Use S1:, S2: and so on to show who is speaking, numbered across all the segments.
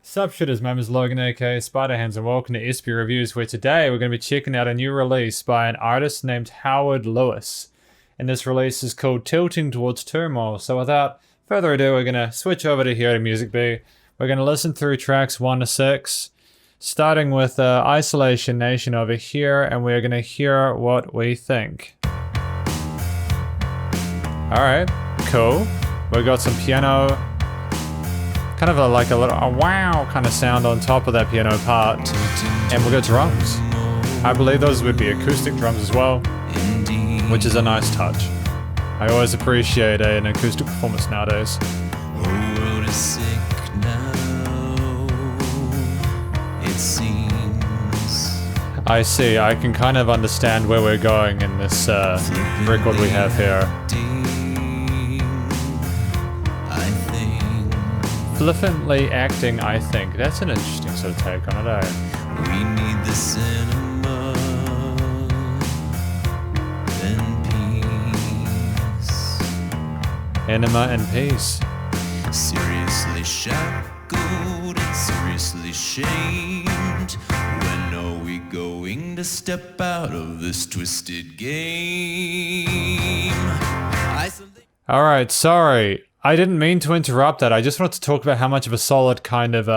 S1: Sup shooters, my name is Logan aka Spiderhands and welcome to SP Reviews, where today we're going to be checking out a new release by an artist named Howard Lewis. And this release is called Tilting Towards Turmoil. So without further ado, we're going to switch over to here to Music B. We're going to listen through tracks 1 to 6, starting with Isolation Nation over here, and we're going to hear what we think. Alright, cool. We got some piano. Kind of like a little wow kind of sound on top of that piano part, and we got drums. I believe those would be acoustic drums as well, which is a nice touch. I always appreciate an acoustic performance nowadays.
S2: World is sick now, it seems.
S1: I see. I can kind of understand where we're going in this record we have here. Flippantly acting, I think. That's an interesting sort of take on it, eh?
S2: We need the cinema and peace.
S1: Enema and peace.
S2: Seriously shackled and seriously shamed. When are we going to step out of this twisted game?
S1: Alright, sorry. I didn't mean to interrupt that. I just wanted to talk about how much of a solid kind of,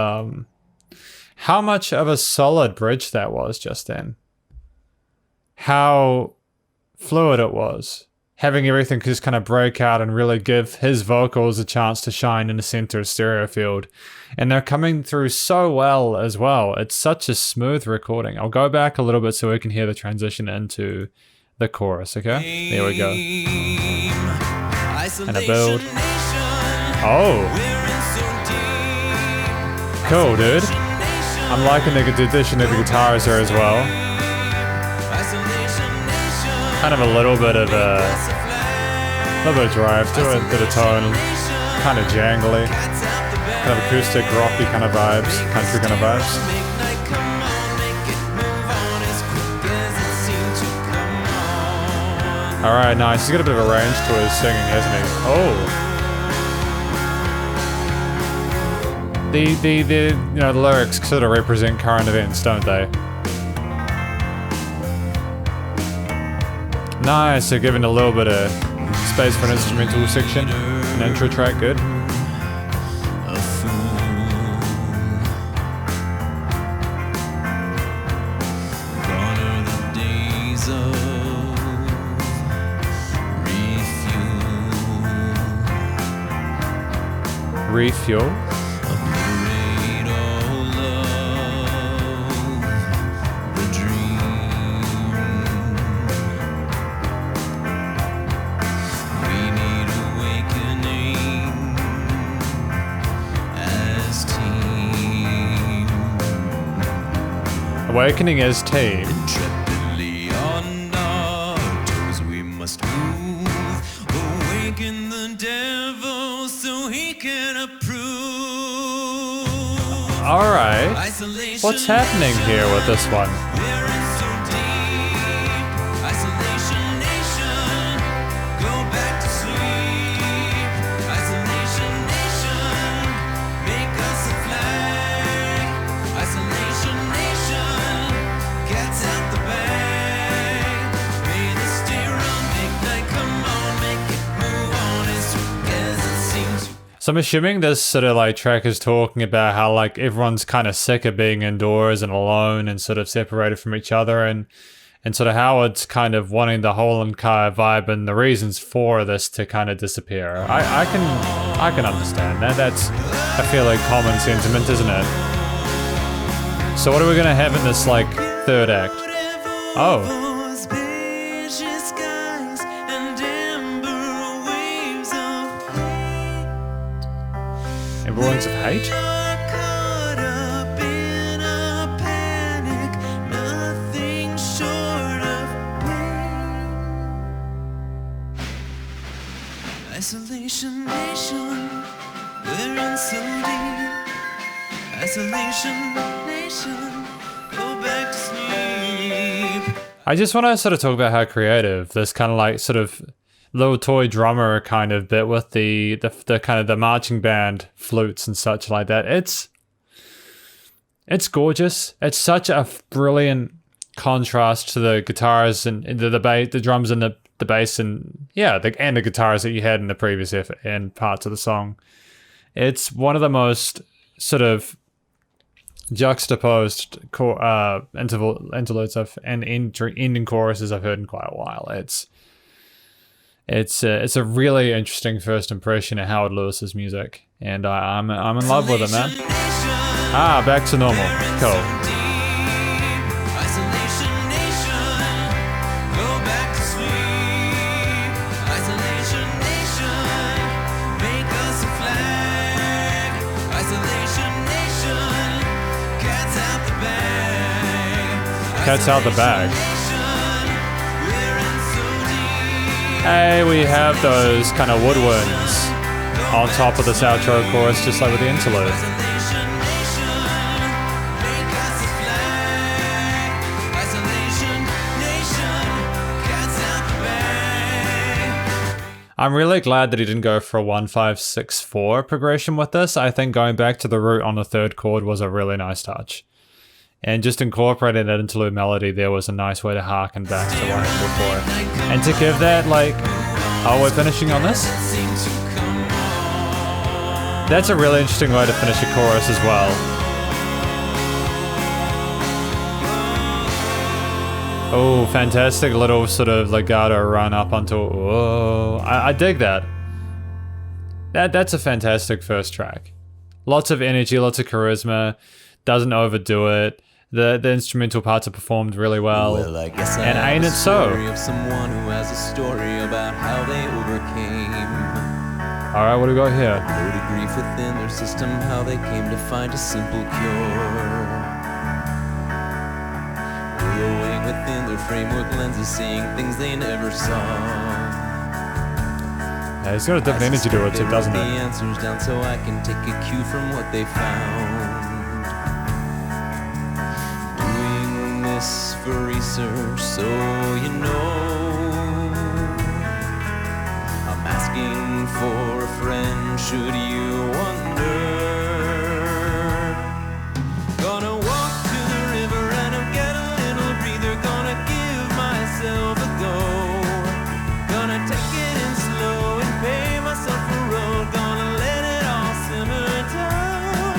S1: how much of a solid bridge that was just then. How fluid it was. Having everything just kind of break out and really give his vocals a chance to shine in the center of stereo field. And they're coming through so well as well. It's such a smooth recording. I'll go back a little bit so we can hear the transition into the chorus, okay? There we go. And a build. Oh. Cool, dude. I'm liking the addition of the guitars here as well. Kind of a little bit of drive to it, bit of tone, kind of jangly, kind of acoustic, rocky kind of vibes, country kind of vibes. Alright, nice. He's got a bit of a range to his singing, hasn't he? Oh. The lyrics sort of represent current events, don't they? Nice, so giving a little bit of space for an instrumental section. An intro track, good. Refuel.
S2: Obliterate all of the dream. We need awakening as team.
S1: Awakening as team.
S2: Intrepidly on our toes we must move. Awaken the devil so he can approve.
S1: Alright. What's happening here with this one?
S2: We're in so deep. Isolation nation, go back to sleep. Isolation nation, make us a flag. Isolation nation, cats out the bag. May the stay around midnight, come on, make it move on as quick as it seems.
S1: So I'm assuming this sort of like track is talking about how like everyone's kind of sick of being indoors and alone and sort of separated from each other, and sort of Howard's kind of wanting the whole entire vibe and the reasons for this to kind of disappear. I can understand that. That's a fairly common sentiment, isn't it? So what are we gonna have in this like third act? Oh. Everyone's of hate?
S2: Isolation nation, we're in so deep. Isolation nation, go back to sleep.
S1: I just want to sort of talk about how creative this kind of like sort of little toy drummer kind of bit with the kind of the marching band flutes and such like that. It's gorgeous. It's such a brilliant contrast to the guitars and the bass, the drums and the bass and and the guitars that you had in the previous effort and parts of the song. It's one of the most sort of juxtaposed interludes and ending choruses I've heard in quite a while. It's a really interesting first impression of Howard Lewis's music, and I'm in love with it, man. Back to normal. Cool.
S2: Isolation nation, go back to sleep. Isolation nation, make us a flag. Isolation nation, cats out the bag.
S1: Cats out the bag.
S2: We're in so deep.
S1: Hey, we have those kind of woodwinds on top of this outro chorus, just like with the interlude.
S2: Isolation nation, make us a flag. Isolation nation, cats out the bag.
S1: I'm really glad that he didn't go for a 1-5-6-4 progression with this. I think going back to the root on the third chord was a really nice touch. And just incorporating that interlude melody there was a nice way to harken back to what happened before. And to give that, like, oh, we're finishing on this? That's a really interesting way to finish a chorus as well. Oh, fantastic little sort of legato run up onto, whoa. I dig that. That's a fantastic first track. Lots of energy, lots of charisma, doesn't overdo it. The instrumental parts are performed really well.
S3: I guess
S1: And ain't it so?
S3: Of someone who has a story about how they overcame
S1: Alright, what do we got here?
S3: load of grief within their system, how they came to find a simple cure. Glowing within their framework lenses, seeing things they never saw.
S1: Yeah, he's got a different energy to it too, doesn't
S3: The
S1: it?
S3: answers down so I can take a cue from what they found. Doing this for research, so you know. I'm asking for a friend, should you wonder. Gonna walk to the river and I'll get a little breather. Gonna give myself a go. Gonna take it in slow and pay myself a road. Gonna let it all simmer down.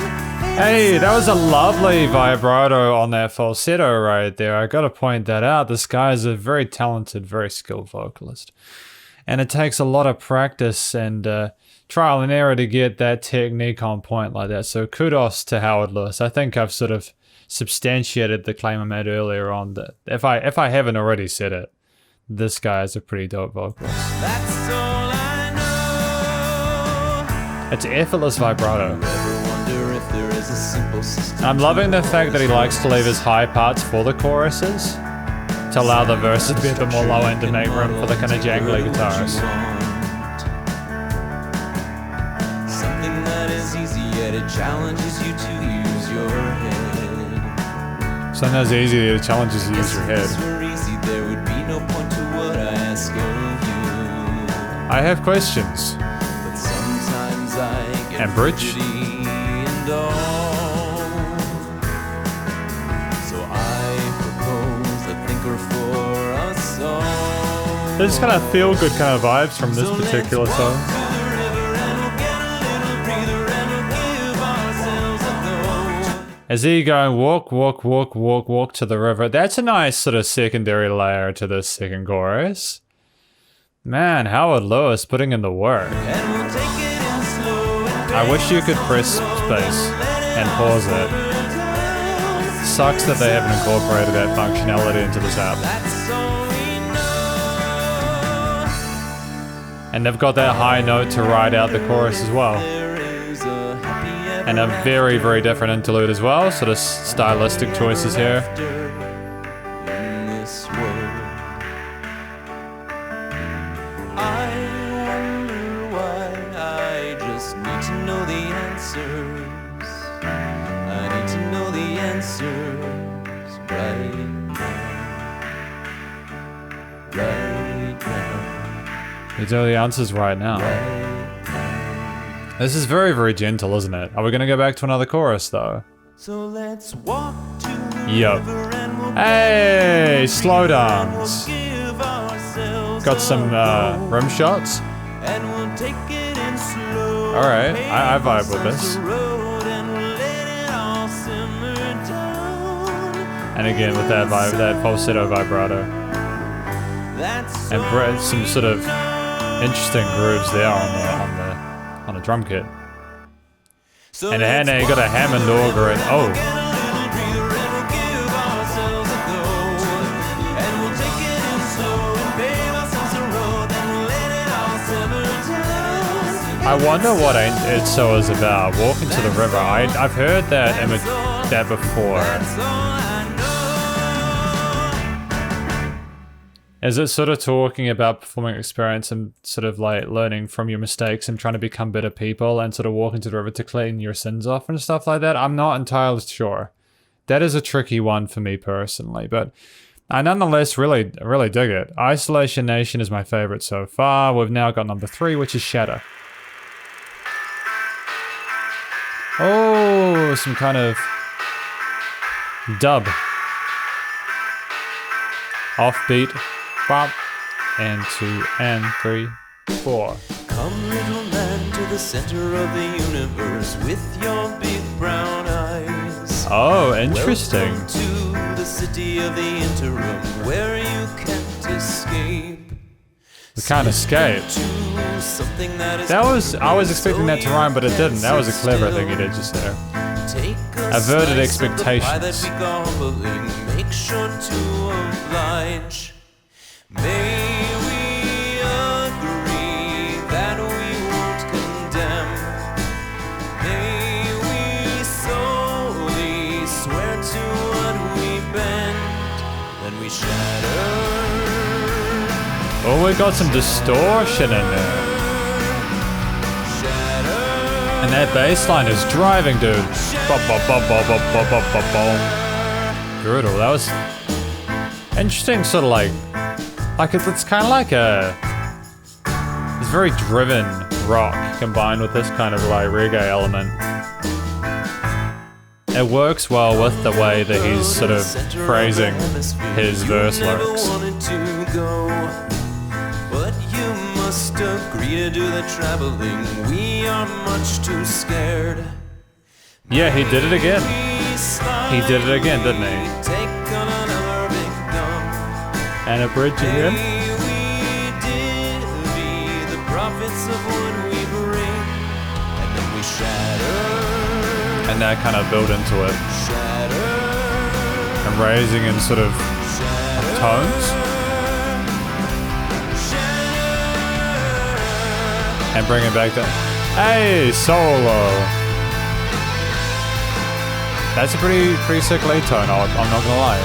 S1: Hey, that was a lovely vibrato on that falsetto right there. I gotta point that out. This guy is a very talented, very skilled vocalist. And it takes a lot of practice and trial and error to get that technique on point like that. So kudos to Howard Lewis. I think I've sort of substantiated the claim I made earlier on that if I haven't already said it, this guy is a pretty dope vocalist.
S3: That's all I know.
S1: It's effortless vibrato.
S3: Ever wonder if there is a simple system?
S1: I'm loving the fact that he likes to leave his high parts for the choruses to allow the verses to be a bit more low end to make room for the kind of jangly guitars.
S3: Something that is easy, yet it challenges you to use your head.
S1: Sometimes it's easy, it challenges you to use your
S3: If this
S1: head.
S3: were easy, there would be no point to what I ask of you.
S1: I have questions.
S3: But sometimes I get
S1: And bridge?
S3: fidgety and all. So I propose a thinker for us all.
S1: There's kind of feel good kind of vibes from this particular song. As he going walk, walk, walk, walk, walk to the river. That's a nice sort of secondary layer to this second chorus. Man, Howard Lewis putting in the work. I wish you could press space and pause it. Sucks that they haven't incorporated that functionality into this app. And they've got that high note to ride out the chorus as well. And a very, very different interlude as well. Sort of stylistic choices here. These are the answers right now. This is very, very gentle, isn't it? Are we going to go back to another chorus, though?
S3: So let's walk to the
S1: Yup.
S3: river and we'll
S1: Hey, slow
S3: we'll
S1: dance.
S3: give ourselves
S1: Got some
S3: a go.
S1: rim shots.
S3: And we'll take it in slow.
S1: Alright, I vibe with this.
S3: Road and we'll let it all simmer down.
S1: And again with that vibe, that falsetto vibrato.
S3: That's
S1: And
S3: all
S1: some
S3: we
S1: sort of
S3: know.
S1: interesting grooves there on the drum kit.
S3: So
S1: And
S3: let's
S1: you got a
S3: walk
S1: Hammond
S3: to the
S1: organ.
S3: river,
S1: Oh,
S3: get a little breather and we'll give ourselves a go. And we'll take it in slow and pave ourselves a road. Then we'll let it all simmer down.
S1: I wonder what Ain't It So is about. Walking to the river. I've heard that that before.
S3: That's all I know.
S1: Is it sort of talking about performing experience and sort of like learning from your mistakes and trying to become better people and sort of walking to the river to clean your sins off and stuff like that? I'm not entirely sure. That is a tricky one for me personally, but I nonetheless really dig it. Isolation Nation is my favorite so far. We've now got number 3, which is Shatter. Oh, some kind of dub. Offbeat. Bop. And 2 and 3, 4.
S3: Come, little man, to the center of the universe with your big brown eyes.
S1: Oh, interesting.
S3: Welcome to the city of the interim where you can't escape.
S1: We can't escape.
S3: To something that is
S1: I was expecting that to rhyme, but it didn't. That was a clever thing you did just there.
S3: Take a
S1: Averted
S3: slice of the pie that
S1: expectations.
S3: we go humbling. Make sure to oblige. May we agree that we won't condemn. May we solely swear to what we bend. Then we shatter.
S1: Oh, we got some distortion in there.
S3: Shatter.
S1: And that bass line is driving, dude. Bop, bop, bop, bop, bop, bop, bop, bop, boom. Brutal. That was interesting, sort of like it's kind of like it's very driven rock combined with this kind of like reggae element. It works well with the way that he's sort of phrasing his verse lyrics.
S3: But you must agree to do the traveling. We are much too scared.
S1: Yeah, he did it again. He did it again, didn't he?
S3: Take on another big dump.
S1: And a bridge again.
S3: May we divvy the profits of what we bring, and then we shatter.
S1: And that kind of built into it.
S3: Shatter.
S1: And raising in sort of tones. And bring it back to, hey, solo. That's a pretty sick lead tone, I'm not gonna lie.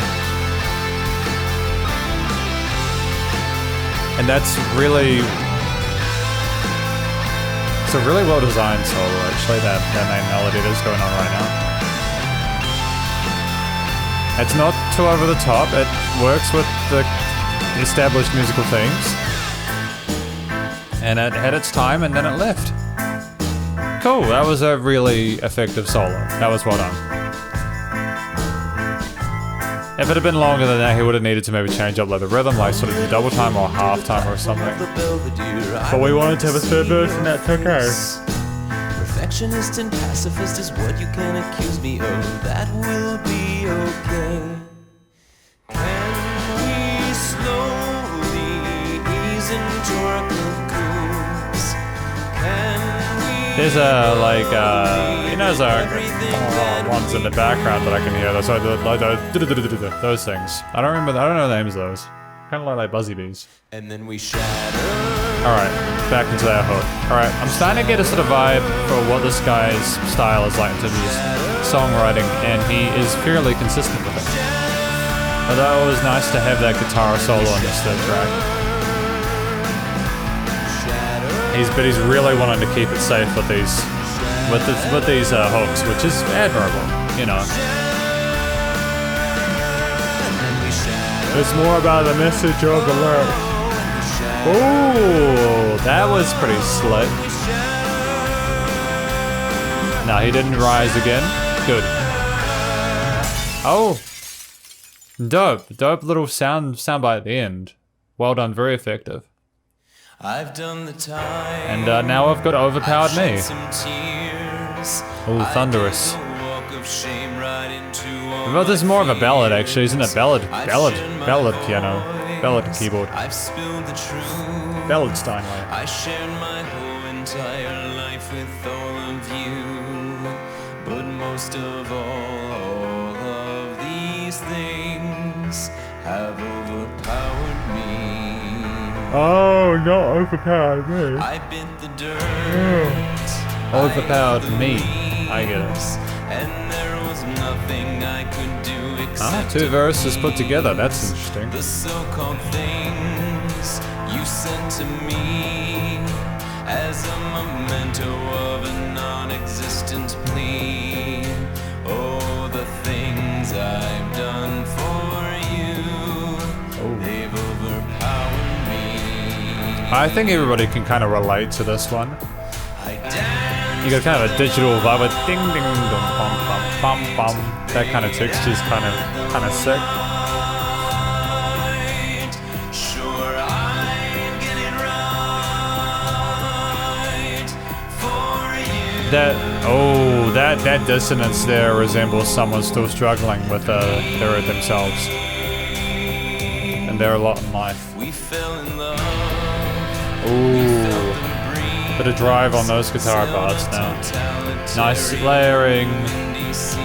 S1: And that's really, it's a really well designed solo actually, that main melody that's going on right now. It's not too over the top, it works with the established musical themes. And it had its time and then it left. Cool, that was a really effective solo. That was well done. If it had been longer than that, he would have needed to maybe change up like the rhythm, like sort of do double time or half time or something. But we wanted to have a third verse and that's okay.
S3: Perfectionist and pacifist is what you can accuse me of. That will be okay. Can we slowly ease into our cocoons? Can we
S1: There's a, like, there's ones in the background that I can hear. Those things. I don't know the names of those. Kind of like buzzy bees.
S3: and then we shatter.
S1: Alright, back into that hook. Alright, I'm starting to get a sort of vibe for what this guy's style is like in terms of his songwriting, and he is fairly consistent with it. Although it was nice to have that guitar solo on this third track. But he's really wanting to keep it safe with these hooks, which is admirable, you know. It's more about the message of the lyric. Ooh, that was pretty slick. No, he didn't rise again. Good. Oh, dope little soundbite at the end. Well done, very effective.
S3: I've done the time.
S1: And now I've got overpowered
S3: I've shed
S1: me.
S3: some tears.
S1: Ooh, thunderous.
S3: I did the walk of shame right into all
S1: Well, this is more of a
S3: my
S1: ballad actually, isn't it? Ballad
S3: I've shared my
S1: piano, ballad
S3: voice.
S1: keyboard,
S3: I've spilled the truth.
S1: ballad Steinway.
S3: I shared my whole entire life with all of you. But most of all of these things have overpowered me.
S1: Oh, not overpowered me.
S3: I bit the dirt.
S1: Overpowered
S3: I ate the
S1: me. I get it.
S3: leaves, and there was nothing I could do except
S1: Two verses put
S3: to
S1: together. That's
S3: please
S1: interesting.
S3: The so-called things you sent to me as a memento of a non-existent plea. Oh, the things I've done for you, they've overpowered me.
S1: I think everybody can kind of relate to this one.
S3: I danced
S1: You got kind of a digital vibe with ding ding dong bum bum bum bum. That kind of texture is kind of sick.
S3: right. Sure, I'd get it right for you.
S1: That dissonance there resembles someone still struggling with their themselves and their lot in life.
S3: We fell in love.
S1: Ooh, bit of drive on those guitar parts now. Nice layering,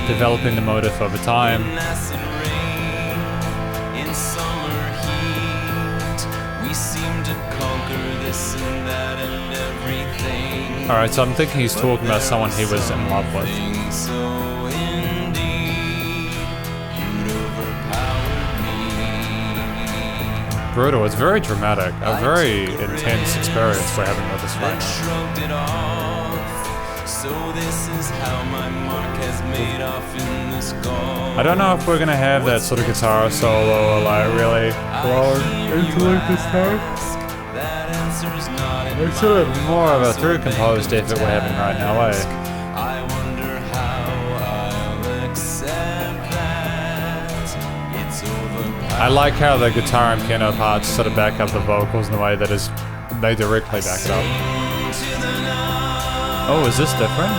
S1: developing the motif over time.
S3: Acid rain in summer heat. We seem to conquer this and that and everything.
S1: Alright, so I'm thinking he's talking about someone he was in love with.
S3: So indeed, you'd overpowered me.
S1: Brutal, it's very dramatic, a very intense experience we're having with this right
S3: Then
S1: now.
S3: shrugged it off. So this is how my mark has made off in this golf.
S1: I don't know if we're gonna have that sort of guitar solo or like really blow into like this time.
S3: That answer's not in
S1: It's sort of more of a through composed effort we're having right now, eh?
S3: I wonder how I'll accept that. It's over.
S1: I like how the guitar and piano parts sort of back up the vocals in the way that is they directly back it up. Oh, is this different?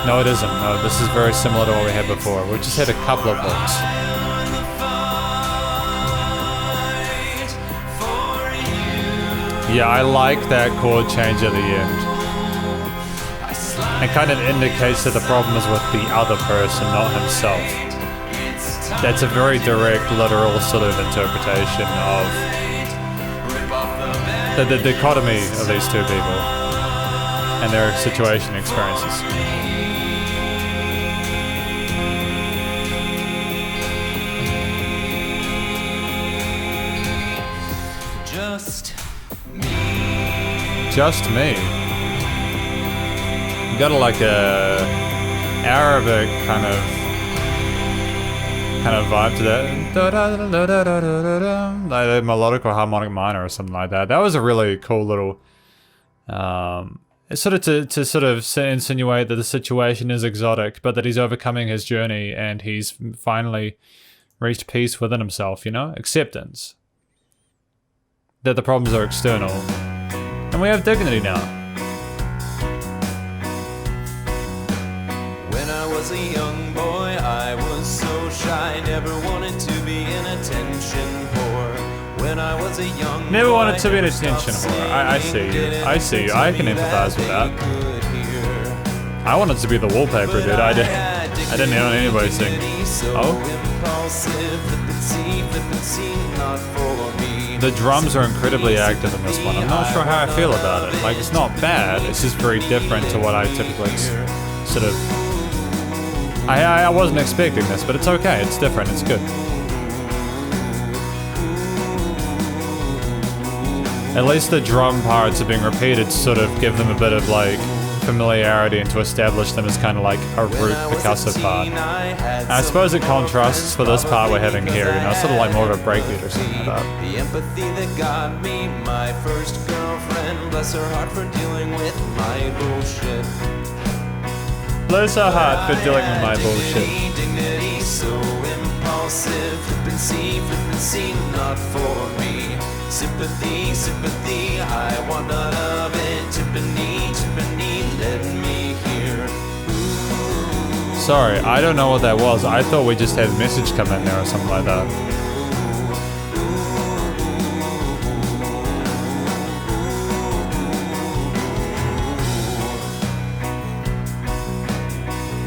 S1: No, it isn't. No, this is very similar to what we had before. We just had a couple of hooks. Yeah, I like that chord change at the end. It kind of indicates that the problem is with the other person, not himself. That's a very direct, literal sort of interpretation of the dichotomy of these two people and their situation and experiences. Just me. You got like a Arabic kind of vibe to that. Like a melodic or harmonic minor or something like that. That was a really cool little it's sort of to sort of insinuate that the situation is exotic, but that he's overcoming his journey and he's finally reached peace within himself, you know? Acceptance. That the problems are external. And we have dignity now.
S3: When I was a young boy, I was so shy, never wanted to be an attention whore. When I was a young
S1: Never
S3: boy,
S1: wanted to be an
S3: never stopped
S1: attention whore. I see you.
S3: singing,
S1: I see you. I can
S3: didn't
S1: empathize with that.
S3: they could hear.
S1: I wanted to be the wallpaper,
S3: But
S1: dude. I
S3: had
S1: didn't know anybody sing.
S3: dignity, so
S1: Oh?
S3: impulsive, flippancy, not for me.
S1: The drums are incredibly active in this one. I'm not sure how I feel about it. Like, it's not bad. It's just very different to what I typically sort of... I wasn't expecting this, but it's okay. It's different. It's good. At least the drum parts are being repeated to sort of give them a bit of, like, familiarity and to establish them as kind of like a root percussive part. And I suppose it contrasts for this part we're having here, you know, sort of like more of a breakbeat or something like that.
S3: The empathy that got me my first girlfriend, bless her heart for dealing with my bullshit.
S1: Bless her heart for dealing with my bullshit.
S3: Dignity so impulsive. Flippancy, not for me. Sympathy, I want none of it. Tiffany, let me hear.
S1: Sorry, I don't know what that was. I thought we just had a message come in there or something like that.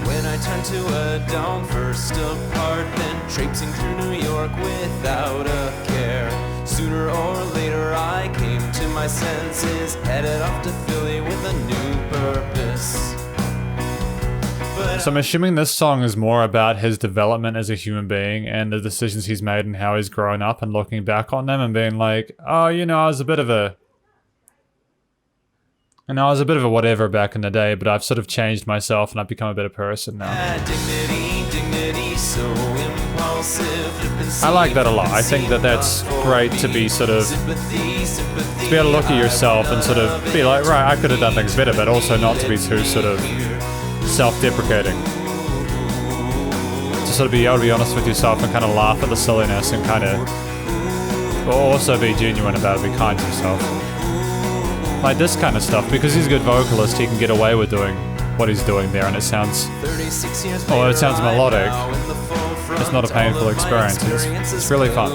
S3: When I turned to a down first apartment, traipsing through New York without a care. Sooner or later I came to my senses, headed off to Philly with a new purpose.
S1: So I'm assuming this song is more about his development as a human being and the decisions he's made and how he's grown up and looking back on them and being like, oh, I was a bit of a whatever back in the day, but I've sort of changed myself and I've become a better person now.
S3: Dignity, so impulsive.
S1: I like that a lot. I think that that's great to be sort of, to be able to look at yourself and sort of be like, right, I could have done things better, but also not to be too sort of self-deprecating. To sort of be able to be honest with yourself and kind of laugh at the silliness and kind of, but also be genuine about it, be kind to yourself. Like this kind of stuff, because he's a good vocalist, he can get away with doing what he's doing there, and it sounds, although it sounds melodic, it's not a painful experience. It's really fun.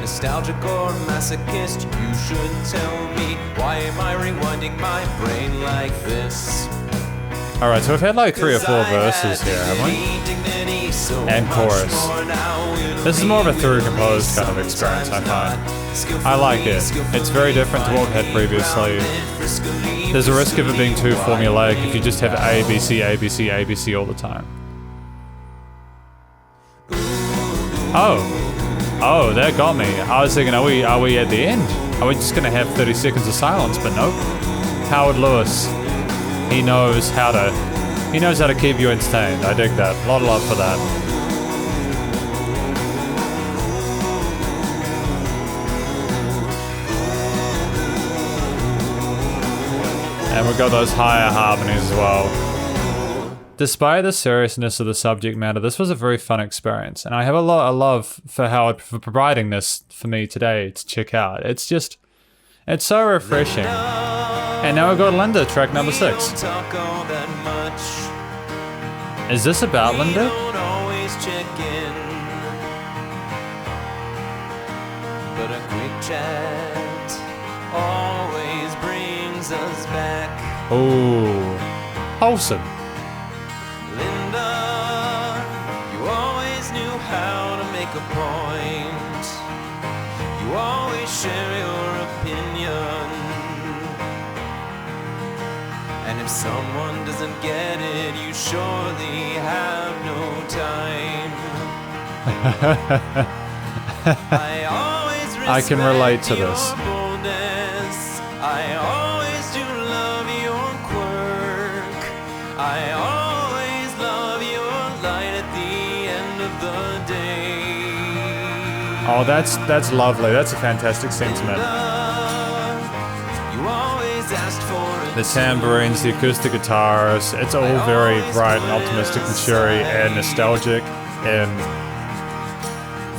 S3: Nostalgic or masochist, you should tell me, why am I rewinding my brain like this?
S1: Alright, so we've had like 3 or 4 verses here, haven't we? And chorus. This is more of a through composed kind of experience, I find. I like it. It's very different to what we've had previously. There's a risk of it being too formulaic if you just have A, B, C, A, B, C, A, B, C all the time. Oh, that got me. I was thinking, are we at the end? Are we just gonna have 30 seconds of silence? But nope. Howard Lewis. He knows how to keep you entertained. I dig that. A lot of love for that. And we've got those higher harmonies as well. Despite the seriousness of the subject matter, this was a very fun experience. And I have a lot of love for Howard for providing this for me today to check out. It's so refreshing. And now we've got Linda, track number 6. Is this about Linda?
S3: But a quick chat always brings us back.
S1: Ooh, wholesome.
S3: Linda, you always knew how to make a point. You always share your opinion. And if someone doesn't get it, you surely have no time. I
S1: can relate to this.
S3: Boldness. I always do love your quirk. I always love your light at the end of the day.
S1: Oh, that's lovely. That's a fantastic sentiment.
S3: You always asked for it.
S1: The tambourines, the acoustic guitars, it's all very bright and optimistic and cheery and nostalgic and...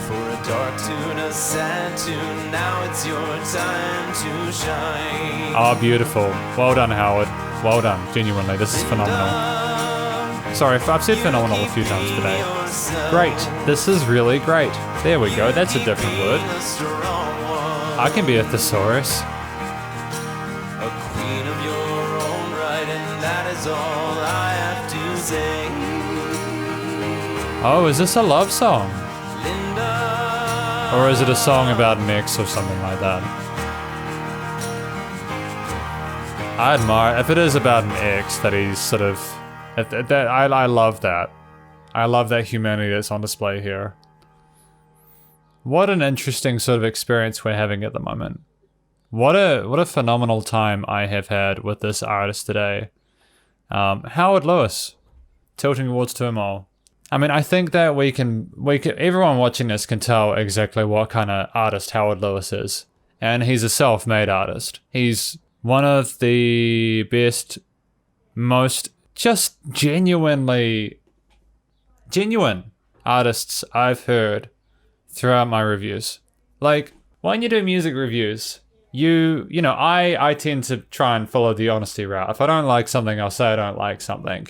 S3: For a dark tune, a sad tune, now it's your time to shine.
S1: Oh, beautiful. Well done, Howard. Well done. Genuinely, this is phenomenal. Sorry, I've said phenomenal a few times today. Great. This is really great. There we go. That's a different word. I can be a thesaurus.
S3: A queen of your own right, and that is all I have to say.
S1: Oh, is this a love song?
S3: Linda,
S1: Or is it a song about an ex or something like that? I admire, if it is about an ex that he's sort of, I love that. I love that humanity that's on display here. What an interesting sort of experience we're having at the moment. What a phenomenal time I have had with this artist today. Howard Lewis, tilting towards Turmoil. I mean, I think that we can, everyone watching this can tell exactly what kind of artist Howard Lewis is. And he's a self-made artist. He's one of the best, most just genuine artists I've heard throughout my reviews. Like, when you do music reviews, you know, I tend to try and follow the honesty route. If I don't like something, I'll say I don't like something.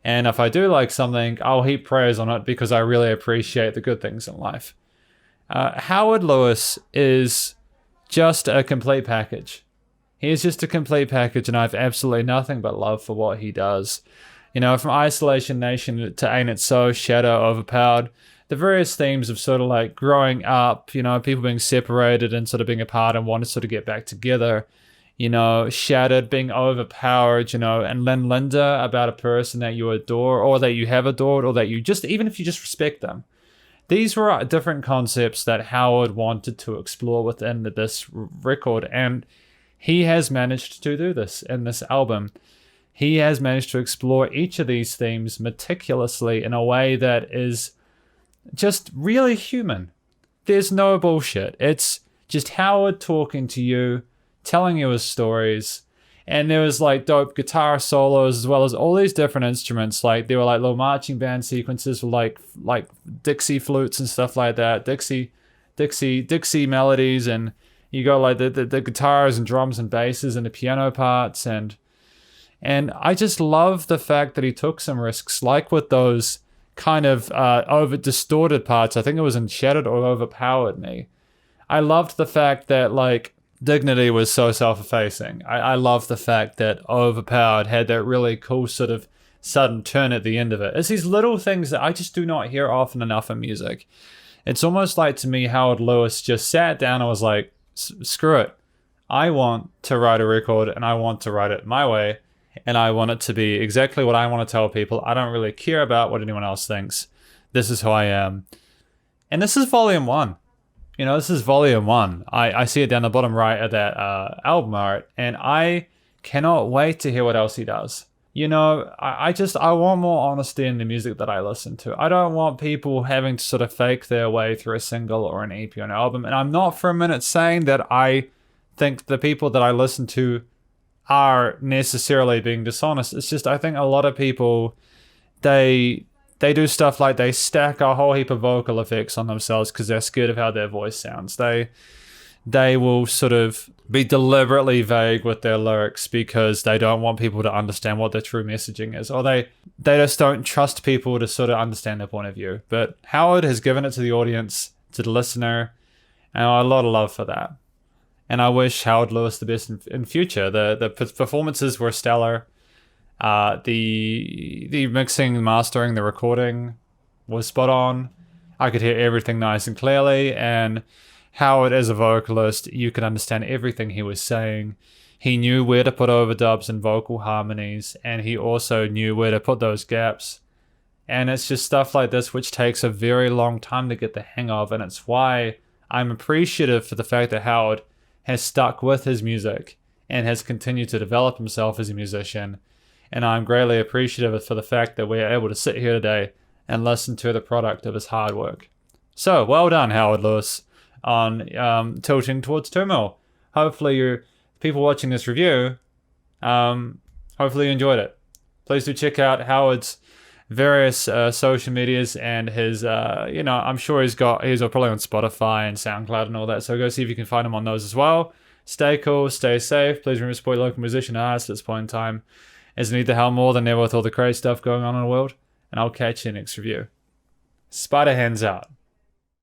S1: And if I do like something, I'll heap praise on it because I really appreciate the good things in life. Howard Lewis is just a complete package. He is just a complete package, and I have absolutely nothing but love for what he does. You know, from Isolation Nation to Ain't It So, Shadow, Overpowered, the various themes of sort of like growing up, you know, people being separated and sort of being apart and wanting to sort of get back together, you know, Shattered, being overpowered, you know, and then Linda, about a person that you adore or that you have adored or that you just, even if you just respect them. These were different concepts that Howard wanted to explore within this record, and he has managed to do this in this album. He has managed to explore each of these themes meticulously in a way that is just really human. There's no bullshit. It's just Howard talking to you, telling you his stories, and there was like dope guitar solos as well as all these different instruments. Like there were like little marching band sequences with like Dixie flutes and stuff like that, Dixie melodies, and you got like the guitars and drums and basses and the piano parts, and I just love the fact that he took some risks, like with those kind of over distorted parts. I think it was in Shattered or Overpowered Me. I loved the fact that like Dignity was so self-effacing. I love the fact that Overpowered had that really cool sort of sudden turn at the end of it. It's these little things that I just do not hear often enough in music. It's almost like, to me, Howard Lewis just sat down and was like, screw it. I want to write a record, and I want to write it my way, and I want it to be exactly what I want to tell people. I don't really care about what anyone else thinks. This is who I am. And this is volume 1. You know, this is volume 1. I see it down the bottom right of that album art, and I cannot wait to hear what else he does. You know, I want more honesty in the music that I listen to. I don't want people having to sort of fake their way through a single or an EP or an album. And I'm not for a minute saying that I think the people that I listen to are necessarily being dishonest. It's just I think a lot of people, they do stuff like they stack a whole heap of vocal effects on themselves because they're scared of how their voice sounds. They will sort of be deliberately vague with their lyrics because they don't want people to understand what their true messaging is, or they just don't trust people to sort of understand their point of view. But Howard has given it to the audience, to the listener, and a lot of love for that. And I wish Howard Lewis the best in future. The performances were stellar. The mixing, mastering, the recording was spot on. I could hear everything nice and clearly, and Howard, as a vocalist, you could understand everything he was saying. He knew where to put overdubs and vocal harmonies, and he also knew where to put those gaps. And it's just stuff like this which takes a very long time to get the hang of, and it's why I'm appreciative for the fact that Howard has stuck with his music and has continued to develop himself as a musician. And I'm greatly appreciative for the fact that we are able to sit here today and listen to the product of his hard work. So, well done, Howard Lewis, on tilting towards Turmoil. Hopefully people watching this review, hopefully you enjoyed it. Please do check out Howard's various social medias and his, I'm sure he's probably on Spotify and SoundCloud and all that, so go see if you can find him on those as well. Stay cool, stay safe. Please remember to support your local musician and artist at this point in time, as we need the hell more than ever with all the crazy stuff going on in the world, and I'll catch you next review. Spider hands out.